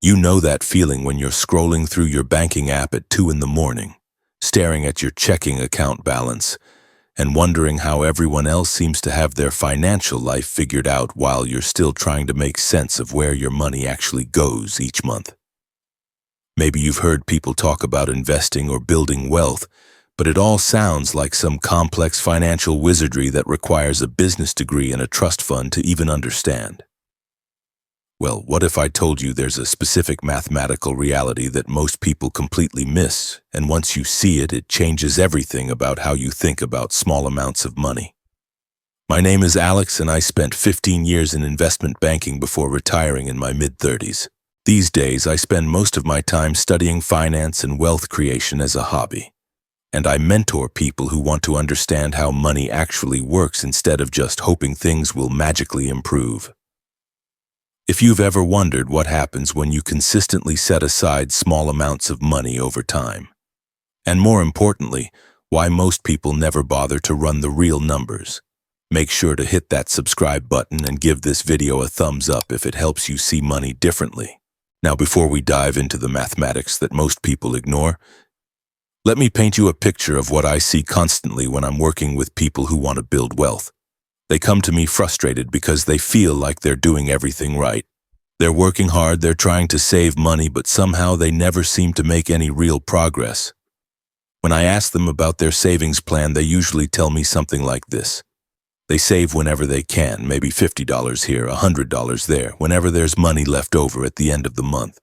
You know that feeling when you're scrolling through your banking app at 2 in the morning, staring at your checking account balance, and wondering how everyone else seems to have their financial life figured out while you're still trying to make sense of where your money actually goes each month. Maybe you've heard people talk about investing or building wealth, but it all sounds like some complex financial wizardry that requires a business degree and a trust fund to even understand. Well, what if I told you there's a specific mathematical reality that most people completely miss, and once you see it, it changes everything about how you think about small amounts of money? My name is Alex, and I spent 15 years in investment banking before retiring in my mid-30s. These days, I spend most of my time studying finance and wealth creation as a hobby, and I mentor people who want to understand how money actually works instead of just hoping things will magically improve. If you've ever wondered what happens when you consistently set aside small amounts of money over time, and more importantly, why most people never bother to run the real numbers, make sure to hit that subscribe button and give this video a thumbs up if it helps you see money differently. Now, before we dive into the mathematics that most people ignore, let me paint you a picture of what I see constantly when I'm working with people who want to build wealth. They come to me frustrated because they feel like they're doing everything right. They're working hard, they're trying to save money, but somehow they never seem to make any real progress. When I ask them about their savings plan, they usually tell me something like this. They save whenever they can, maybe $50 here, $100 there, whenever there's money left over at the end of the month.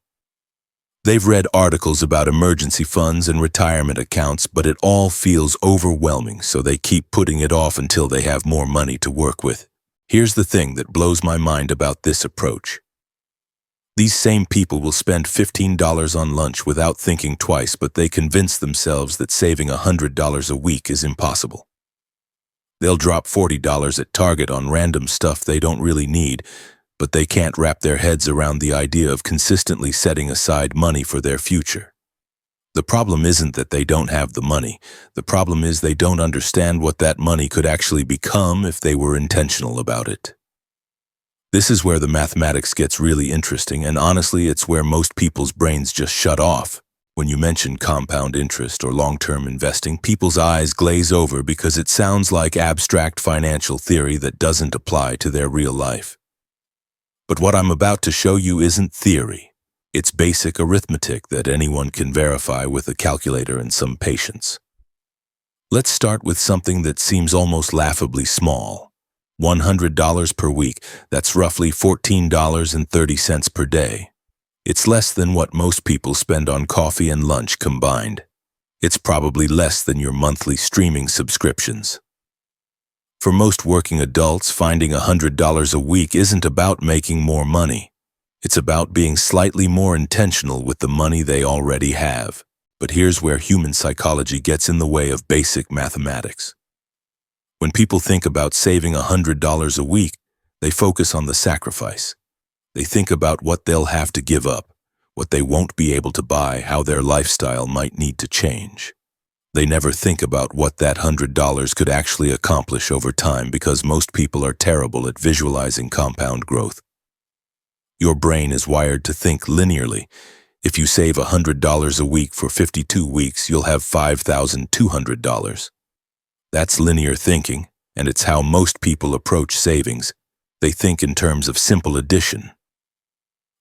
They've read articles about emergency funds and retirement accounts, but it all feels overwhelming, so they keep putting it off until they have more money to work with. Here's the thing that blows my mind about this approach. These same people will spend $15 on lunch without thinking twice, but they convince themselves that saving $100 a week is impossible. They'll drop $40 at Target on random stuff they don't really need, but they can't wrap their heads around the idea of consistently setting aside money for their future. The problem isn't that they don't have the money. The problem is they don't understand what that money could actually become if they were intentional about it. This is where the mathematics gets really interesting, and honestly, it's where most people's brains just shut off. When you mention compound interest or long-term investing, people's eyes glaze over because it sounds like abstract financial theory that doesn't apply to their real life. But what I'm about to show you isn't theory. It's basic arithmetic that anyone can verify with a calculator and some patience. Let's start with something that seems almost laughably small. $100 per week, that's roughly $14.30 per day. It's less than what most people spend on coffee and lunch combined. It's probably less than your monthly streaming subscriptions. For most working adults, finding $100 a week isn't about making more money. It's about being slightly more intentional with the money they already have. But here's where human psychology gets in the way of basic mathematics. When people think about saving $100 a week, they focus on the sacrifice. They think about what they'll have to give up, what they won't be able to buy, how their lifestyle might need to change. They never think about what that $100 could actually accomplish over time because most people are terrible at visualizing compound growth. Your brain is wired to think linearly. If you save $100 a week for 52 weeks, you'll have $5,200. That's linear thinking, and it's how most people approach savings. They think in terms of simple addition.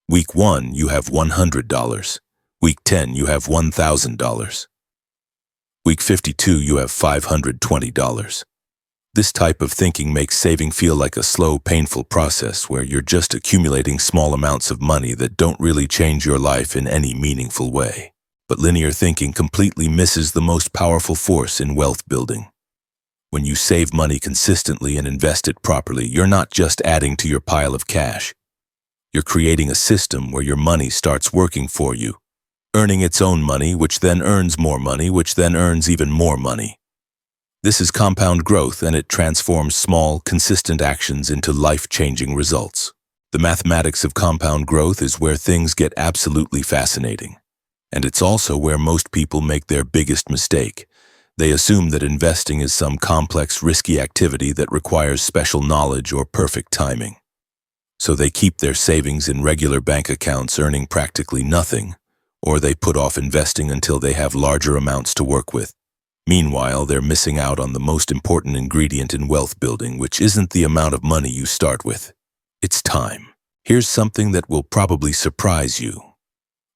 Week 1, you have $100. Week 10, you have $1,000. Week 52, you have $520. This type of thinking makes saving feel like a slow, painful process where you're just accumulating small amounts of money that don't really change your life in any meaningful way. But linear thinking completely misses the most powerful force in wealth building. When you save money consistently and invest it properly, you're not just adding to your pile of cash. You're creating a system where your money starts working for you, earning its own money, which then earns more money, which then earns even more money. This is compound growth, and it transforms small, consistent actions into life-changing results. The mathematics of compound growth is where things get absolutely fascinating. And it's also where most people make their biggest mistake. They assume that investing is some complex, risky activity that requires special knowledge or perfect timing. So they keep their savings in regular bank accounts earning practically nothing, or they put off investing until they have larger amounts to work with. Meanwhile, they're missing out on the most important ingredient in wealth building, which isn't the amount of money you start with. It's time. Here's something that will probably surprise you.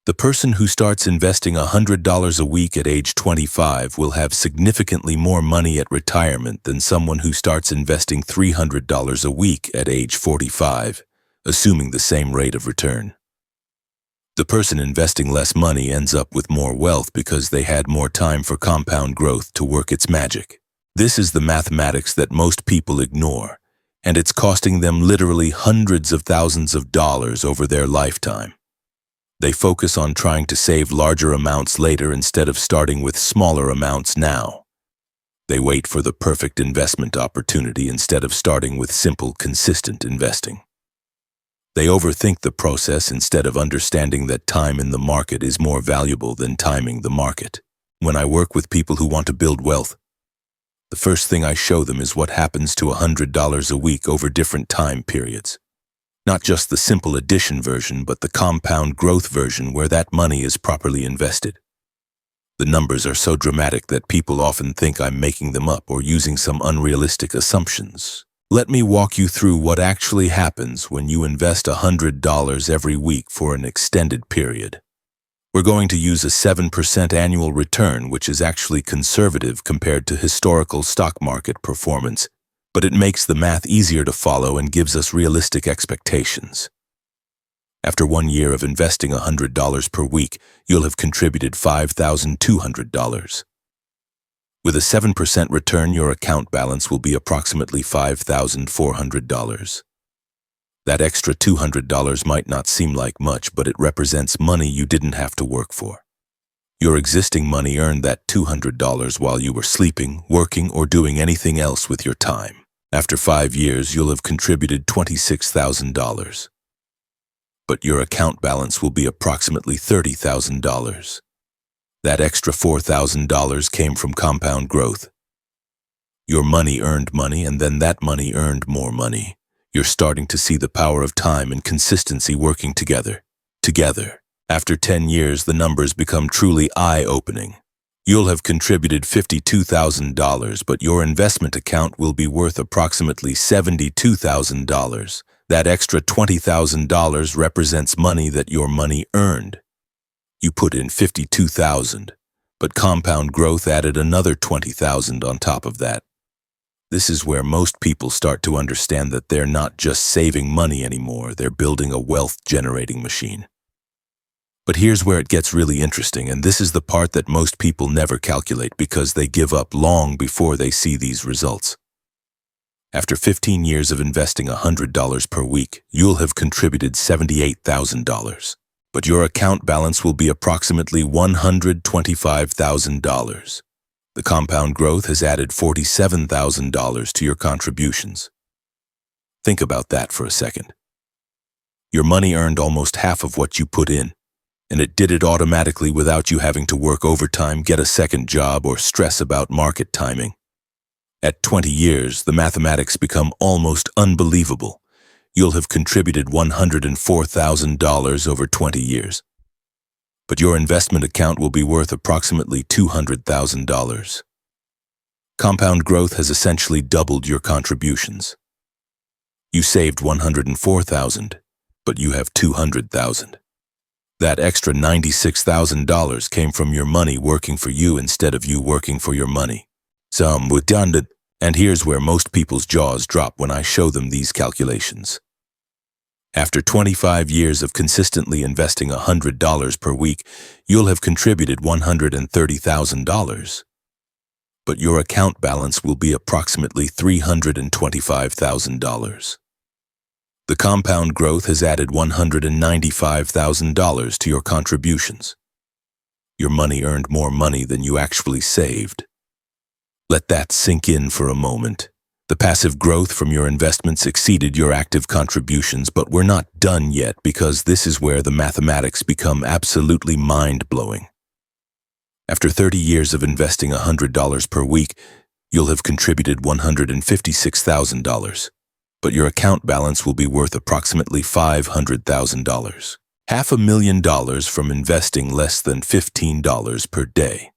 The person who starts investing $100 a week at age 25 will have significantly more money at retirement than someone who starts investing $300 a week at age 45, assuming the same rate of return. The person investing less money ends up with more wealth because they had more time for compound growth to work its magic. This is the mathematics that most people ignore, and it's costing them literally hundreds of thousands of dollars over their lifetime. They focus on trying to save larger amounts later instead of starting with smaller amounts now. They wait for the perfect investment opportunity instead of starting with simple, consistent investing. They overthink the process instead of understanding that time in the market is more valuable than timing the market. When I work with people who want to build wealth, the first thing I show them is what happens to $100 a week over different time periods. Not just the simple addition version, but the compound growth version where that money is properly invested. The numbers are so dramatic that people often think I'm making them up or using some unrealistic assumptions. Let me walk you through what actually happens when you invest $100 every week for an extended period. We're going to use a 7% annual return, which is actually conservative compared to historical stock market performance, but it makes the math easier to follow and gives us realistic expectations. After 1 year of investing $100 per week, you'll have contributed $5,200. With a 7% return, your account balance will be approximately $5,400. That extra $200 might not seem like much, but it represents money you didn't have to work for. Your existing money earned that $200 while you were sleeping, working, or doing anything else with your time. After 5 years, you'll have contributed $26,000. But your account balance will be approximately $30,000. That extra $4,000 came from compound growth. Your money earned money, and then that money earned more money. You're starting to see the power of time and consistency working together. After 10 years, the numbers become truly eye-opening. You'll have contributed $52,000, but your investment account will be worth approximately $72,000. That extra $20,000 represents money that your money earned. You put in $52,000, but compound growth added another $20,000 on top of that. This is where most people start to understand that they're not just saving money anymore, they're building a wealth-generating machine. But here's where it gets really interesting, and this is the part that most people never calculate because they give up long before they see these results. After 15 years of investing $100 per week, you'll have contributed $78,000. But your account balance will be approximately $125,000. The compound growth has added $47,000 to your contributions. Think about that for a second. Your money earned almost half of what you put in, and it did it automatically without you having to work overtime, get a second job, or stress about market timing. At 20 years, the mathematics become almost unbelievable. You'll have contributed $104,000 over 20 years. But your investment account will be worth approximately $200,000. Compound growth has essentially doubled your contributions. You saved $104,000, but you have $200,000. That extra $96,000 came from your money working for you instead of you working for your money. Some redundant, and here's where most people's jaws drop when I show them these calculations. After 25 years of consistently investing $100 per week, you'll have contributed $130,000. But your account balance will be approximately $325,000. The compound growth has added $195,000 to your contributions. Your money earned more money than you actually saved. Let that sink in for a moment. The passive growth from your investments exceeded your active contributions, but we're not done yet because this is where the mathematics become absolutely mind-blowing. After 30 years of investing $100 per week, you'll have contributed $156,000. but your account balance will be worth approximately $500,000. $500,000 from investing less than $15 per day.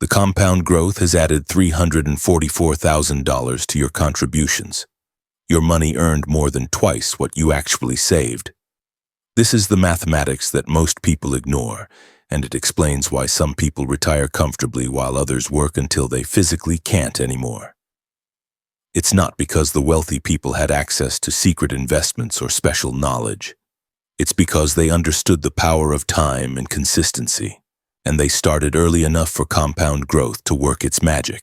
The compound growth has added $344,000 to your contributions. Your money earned more than twice what you actually saved. This is the mathematics that most people ignore, and it explains why some people retire comfortably while others work until they physically can't anymore. It's not because the wealthy people had access to secret investments or special knowledge. It's because they understood the power of time and consistency, and they started early enough for compound growth to work its magic.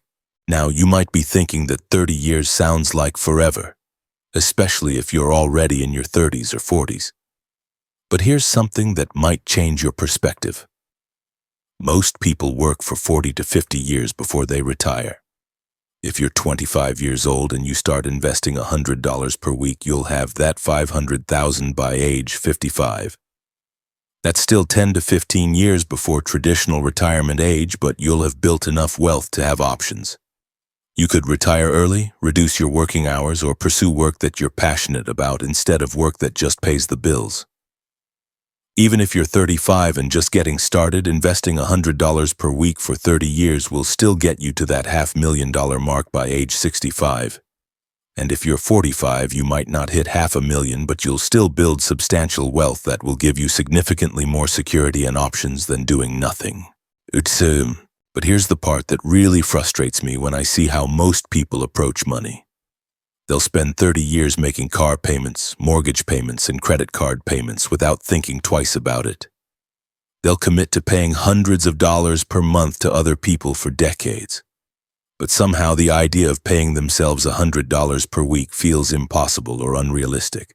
Now, you might be thinking that 30 years sounds like forever, especially if you're already in your 30s or 40s. But here's something that might change your perspective. Most people work for 40 to 50 years before they retire. If you're 25 years old and you start investing $100 per week, you'll have that $500,000 by age 55. That's still 10 to 15 years before traditional retirement age, but you'll have built enough wealth to have options. You could retire early, reduce your working hours, or pursue work that you're passionate about instead of work that just pays the bills. Even if you're 35 and just getting started, investing $100 per week for 30 years will still get you to that $500,000 mark by age 65. And if you're 45, you might not hit $500,000, but you'll still build substantial wealth that will give you significantly more security and options than doing nothing. But here's the part that really frustrates me when I see how most people approach money. They'll spend 30 years making car payments, mortgage payments, and credit card payments without thinking twice about it. They'll commit to paying hundreds of dollars per month to other people for decades. But somehow the idea of paying themselves $100 per week feels impossible or unrealistic.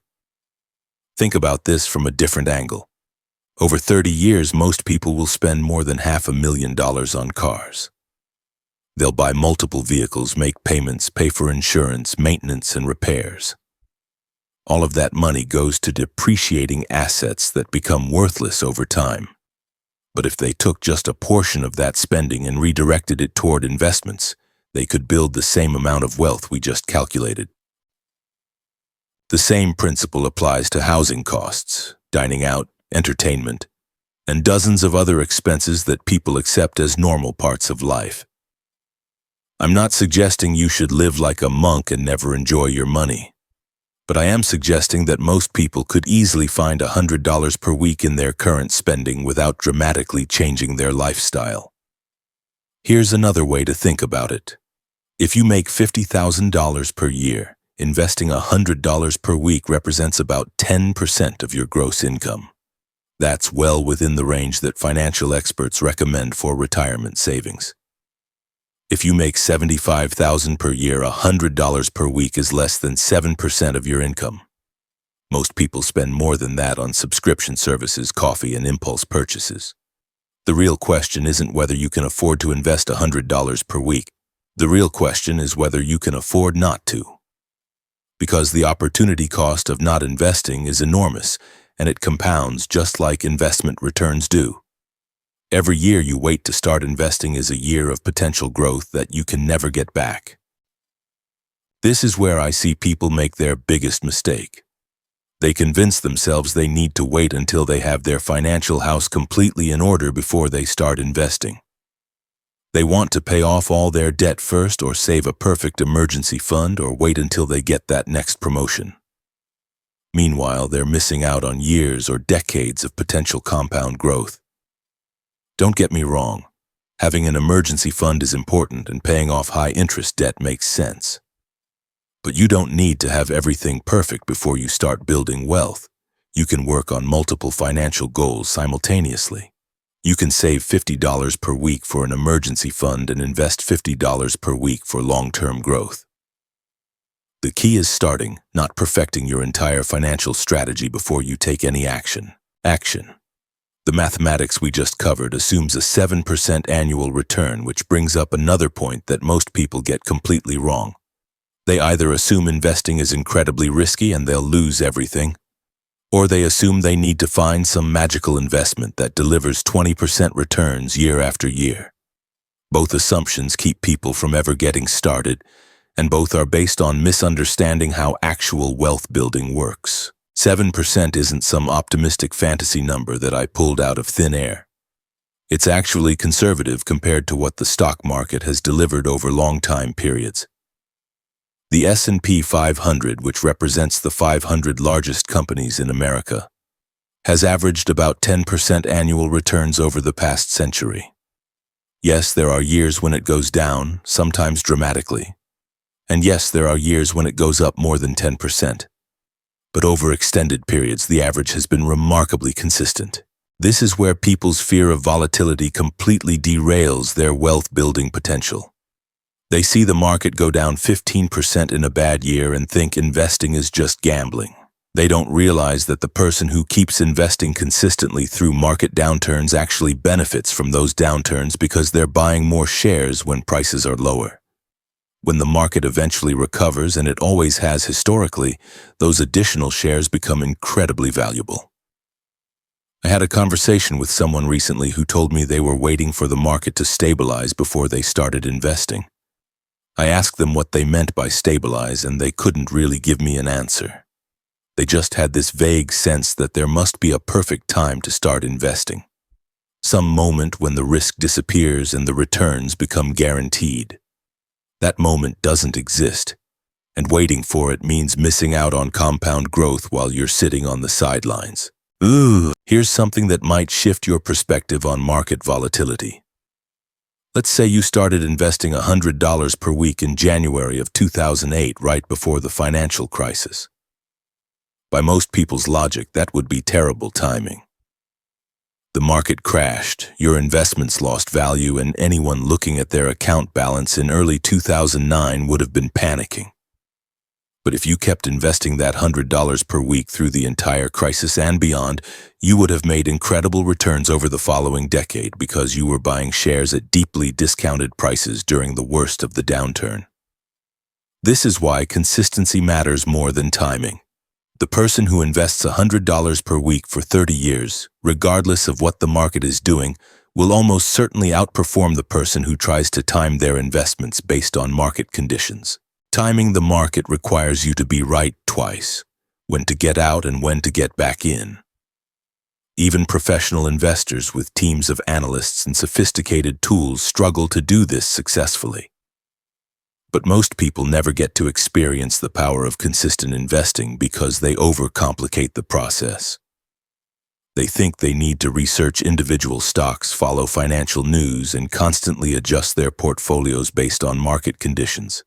Think about this from a different angle. Over 30 years, most people will spend more than $500,000 on cars. They'll buy multiple vehicles, make payments, pay for insurance, maintenance, and repairs. All of that money goes to depreciating assets that become worthless over time. But if they took just a portion of that spending and redirected it toward investments, they could build the same amount of wealth we just calculated. The same principle applies to housing costs, dining out, entertainment, and dozens of other expenses that people accept as normal parts of life. I'm not suggesting you should live like a monk and never enjoy your money, but I am suggesting that most people could easily find $100 per week in their current spending without dramatically changing their lifestyle. Here's another way to think about it. If you make $50,000 per year, investing $100 per week represents about 10% of your gross income. That's well within the range that financial experts recommend for retirement savings. If you make $75,000 per year, $100 per week is less than 7% of your income. Most people spend more than that on subscription services, coffee, and impulse purchases. The real question isn't whether you can afford to invest $100 per week. The real question is whether you can afford not to. Because the opportunity cost of not investing is enormous, and it compounds just like investment returns do. Every year you wait to start investing is a year of potential growth that you can never get back. This is where I see people make their biggest mistake. They convince themselves they need to wait until they have their financial house completely in order before they start investing. They want to pay off all their debt first, or save a perfect emergency fund, or wait until they get that next promotion. Meanwhile, they're missing out on years or decades of potential compound growth. Don't get me wrong, having an emergency fund is important, and paying off high-interest debt makes sense. But you don't need to have everything perfect before you start building wealth. You can work on multiple financial goals simultaneously. You can save $50 per week for an emergency fund and invest $50 per week for long-term growth. The key is starting, not perfecting your entire financial strategy before you take any action. The mathematics we just covered assumes a 7% annual return, which brings up another point that most people get completely wrong. They either assume investing is incredibly risky and they'll lose everything, or they assume they need to find some magical investment that delivers 20% returns year after year. Both assumptions keep people from ever getting started, and both are based on misunderstanding how actual wealth building works. 7% isn't some optimistic fantasy number that I pulled out of thin air. It's actually conservative compared to what the stock market has delivered over long time periods. The S&P 500, which represents the 500 largest companies in America, has averaged about 10% annual returns over the past century. Yes, there are years when it goes down, sometimes dramatically. And yes, there are years when it goes up more than 10%. But over extended periods, the average has been remarkably consistent. This is where people's fear of volatility completely derails their wealth-building potential. They see the market go down 15% in a bad year and think investing is just gambling. They don't realize that the person who keeps investing consistently through market downturns actually benefits from those downturns because they're buying more shares when prices are lower. When the market eventually recovers, and it always has historically, those additional shares become incredibly valuable. I had a conversation with someone recently who told me they were waiting for the market to stabilize before they started investing. I asked them what they meant by stabilize, and they couldn't really give me an answer. They just had this vague sense that there must be a perfect time to start investing. Some moment when the risk disappears and the returns become guaranteed. That moment doesn't exist, and waiting for it means missing out on compound growth while you're sitting on the sidelines. Here's something that might shift your perspective on market volatility. Let's say you started investing $100 per week in January of 2008, right before the financial crisis. By most people's logic, that would be terrible timing. The market crashed, your investments lost value, and anyone looking at their account balance in early 2009 would have been panicking. But if you kept investing that $100 per week through the entire crisis and beyond, you would have made incredible returns over the following decade because you were buying shares at deeply discounted prices during the worst of the downturn. This is why consistency matters more than timing. The person who invests $100 per week for 30 years, regardless of what the market is doing, will almost certainly outperform the person who tries to time their investments based on market conditions. Timing the market requires you to be right twice, when to get out and when to get back in. Even professional investors with teams of analysts and sophisticated tools struggle to do this successfully. But most people never get to experience the power of consistent investing because they overcomplicate the process. They think they need to research individual stocks, follow financial news, and constantly adjust their portfolios based on market conditions.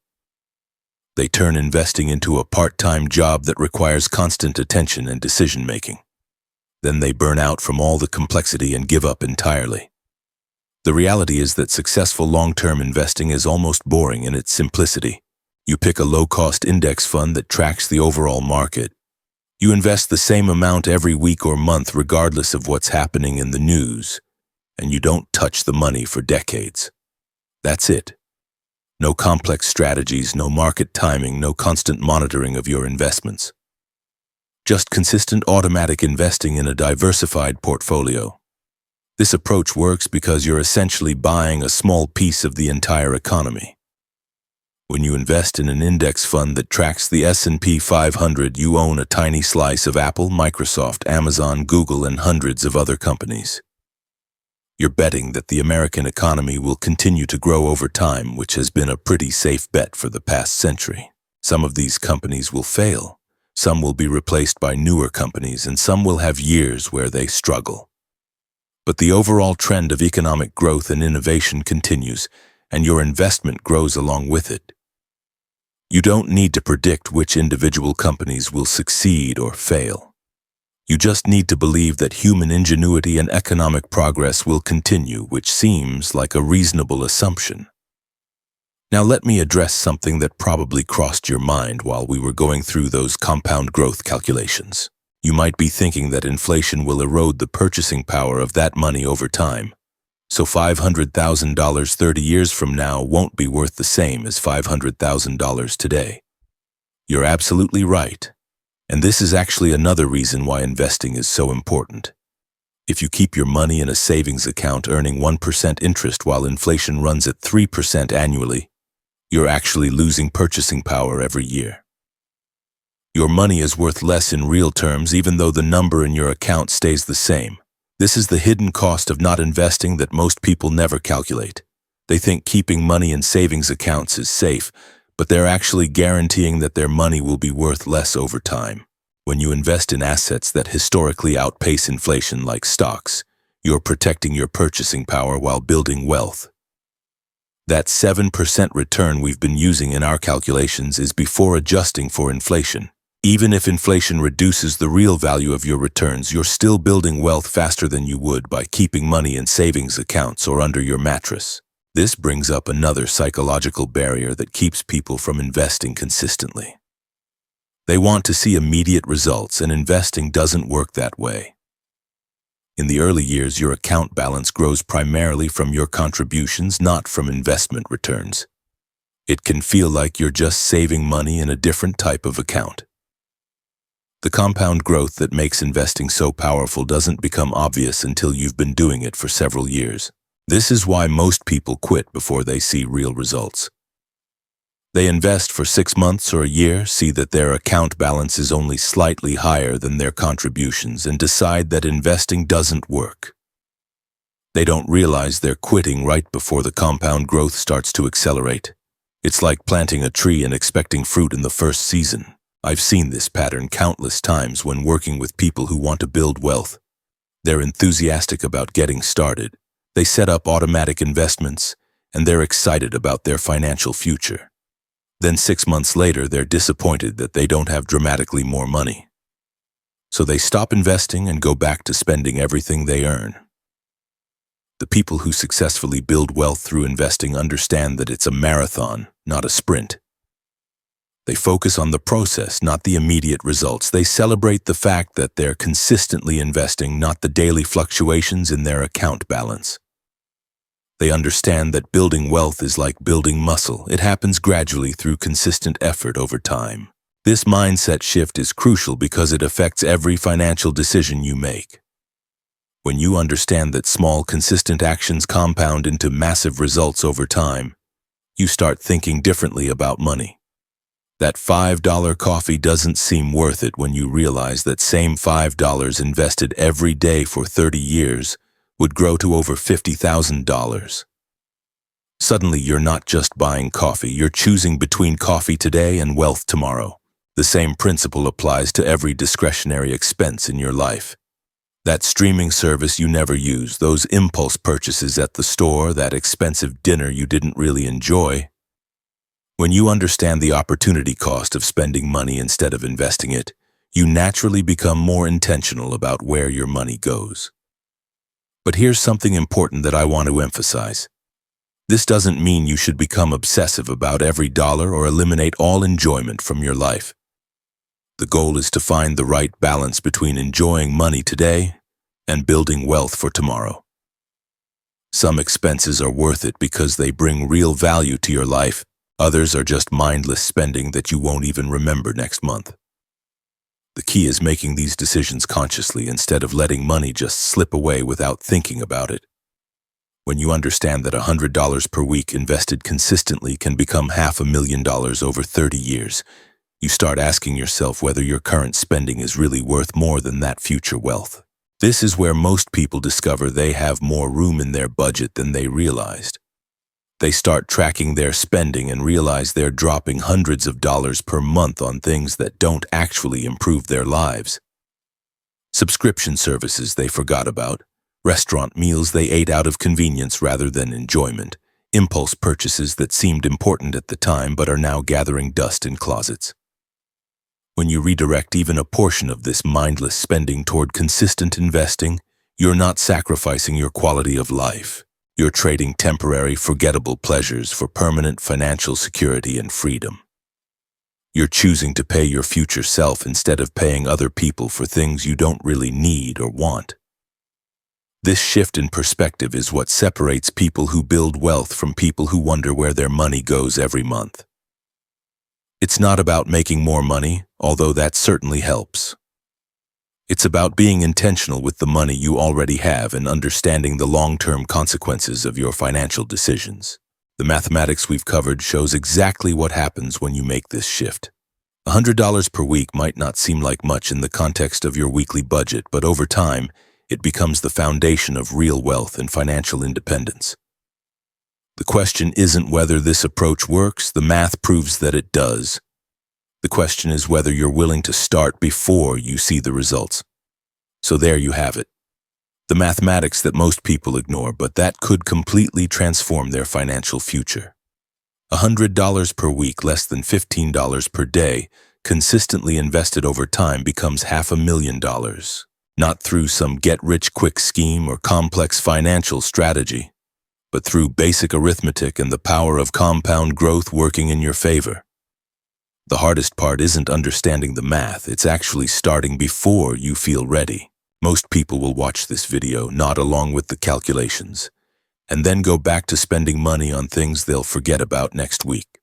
They turn investing into a part-time job that requires constant attention and decision-making. Then they burn out from all the complexity and give up entirely. The reality is that successful long-term investing is almost boring in its simplicity. You pick a low-cost index fund that tracks the overall market. You invest the same amount every week or month regardless of what's happening in the news, and you don't touch the money for decades. That's it. No complex strategies, no market timing, no constant monitoring of your investments. Just consistent automatic investing in a diversified portfolio. This approach works because you're essentially buying a small piece of the entire economy. When you invest in an index fund that tracks the S&P 500, you own a tiny slice of Apple, Microsoft, Amazon, Google, and hundreds of other companies. You're betting that the American economy will continue to grow over time, which has been a pretty safe bet for the past century. Some of these companies will fail, some will be replaced by newer companies, and some will have years where they struggle. But the overall trend of economic growth and innovation continues, and your investment grows along with it. You don't need to predict which individual companies will succeed or fail. You just need to believe that human ingenuity and economic progress will continue, which seems like a reasonable assumption. Now let me address something that probably crossed your mind while we were going through those compound growth calculations. You might be thinking that inflation will erode the purchasing power of that money over time. So $500,000 30 years from now won't be worth the same as $500,000 today. You're absolutely right. And this is actually another reason why investing is so important. If you keep your money in a savings account earning 1% interest while inflation runs at 3% annually, you're actually losing purchasing power every year. Your money is worth less in real terms even though the number in your account stays the same. This is the hidden cost of not investing that most people never calculate. They think keeping money in savings accounts is safe, but they're actually guaranteeing that their money will be worth less over time. When you invest in assets that historically outpace inflation like stocks, you're protecting your purchasing power while building wealth. That 7% return we've been using in our calculations is before adjusting for inflation. Even if inflation reduces the real value of your returns, you're still building wealth faster than you would by keeping money in savings accounts or under your mattress. This brings up another psychological barrier that keeps people from investing consistently. They want to see immediate results, and investing doesn't work that way. In the early years, your account balance grows primarily from your contributions, not from investment returns. It can feel like you're just saving money in a different type of account. The compound growth that makes investing so powerful doesn't become obvious until you've been doing it for several years. This is why most people quit before they see real results. They invest for 6 months or a year, see that their account balance is only slightly higher than their contributions, and decide that investing doesn't work. They don't realize they're quitting right before the compound growth starts to accelerate. It's like planting a tree and expecting fruit in the first season. I've seen this pattern countless times when working with people who want to build wealth. They're enthusiastic about getting started. They set up automatic investments, and they're excited about their financial future. Then 6 months later, they're disappointed that they don't have dramatically more money. So they stop investing and go back to spending everything they earn. The people who successfully build wealth through investing understand that it's a marathon, not a sprint. They focus on the process, not the immediate results. They celebrate the fact that they're consistently investing, not the daily fluctuations in their account balance. They understand that building wealth is like building muscle. It happens gradually through consistent effort over time. This mindset shift is crucial because it affects every financial decision you make. When you understand that small, consistent actions compound into massive results over time, you start thinking differently about money. That $5 coffee doesn't seem worth it when you realize that same $5 invested every day for 30 years would grow to over $50,000. Suddenly, you're not just buying coffee, you're choosing between coffee today and wealth tomorrow. The same principle applies to every discretionary expense in your life. That streaming service you never use, those impulse purchases at the store, that expensive dinner you didn't really enjoy. When you understand the opportunity cost of spending money instead of investing it, you naturally become more intentional about where your money goes. But here's something important that I want to emphasize. This doesn't mean you should become obsessive about every dollar or eliminate all enjoyment from your life. The goal is to find the right balance between enjoying money today and building wealth for tomorrow. Some expenses are worth it because they bring real value to your life. Others are just mindless spending that you won't even remember next month. The key is making these decisions consciously instead of letting money just slip away without thinking about it. When you understand that $100 per week invested consistently can become $500,000 over 30 years, you start asking yourself whether your current spending is really worth more than that future wealth. This is where most people discover they have more room in their budget than they realized. They start tracking their spending and realize they're dropping hundreds of dollars per month on things that don't actually improve their lives. Subscription services they forgot about, restaurant meals they ate out of convenience rather than enjoyment, impulse purchases that seemed important at the time but are now gathering dust in closets. When you redirect even a portion of this mindless spending toward consistent investing, you're not sacrificing your quality of life. You're trading temporary, forgettable pleasures for permanent financial security and freedom. You're choosing to pay your future self instead of paying other people for things you don't really need or want. This shift in perspective is what separates people who build wealth from people who wonder where their money goes every month. It's not about making more money, although that certainly helps. It's about being intentional with the money you already have and understanding the long-term consequences of your financial decisions. The mathematics we've covered shows exactly what happens when you make this shift. $100 per week might not seem like much in the context of your weekly budget, but over time, it becomes the foundation of real wealth and financial independence. The question isn't whether this approach works, the math proves that it does. The question is whether you're willing to start before you see the results. So there you have it. The mathematics that most people ignore, but that could completely transform their financial future. $100 per week, less than $15 per day, consistently invested over time becomes $500,000. Not through some get-rich-quick scheme or complex financial strategy, but through basic arithmetic and the power of compound growth working in your favor. The hardest part isn't understanding the math, it's actually starting before you feel ready. Most people will watch this video, nod along with the calculations, and then go back to spending money on things they'll forget about next week.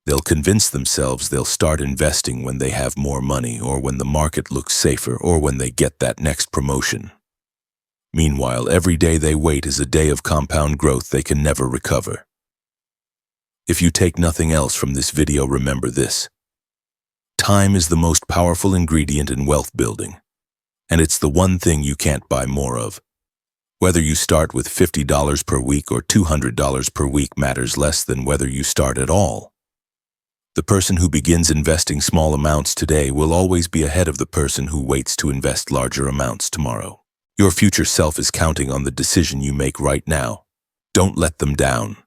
They'll convince themselves they'll start investing when they have more money, or when the market looks safer, or when they get that next promotion. Meanwhile, every day they wait is a day of compound growth they can never recover. If you take nothing else from this video, remember this. Time is the most powerful ingredient in wealth building, and it's the one thing you can't buy more of. Whether you start with $50 per week or $200 per week matters less than whether you start at all. The person who begins investing small amounts today will always be ahead of the person who waits to invest larger amounts tomorrow. Your future self is counting on the decision you make right now. Don't let them down.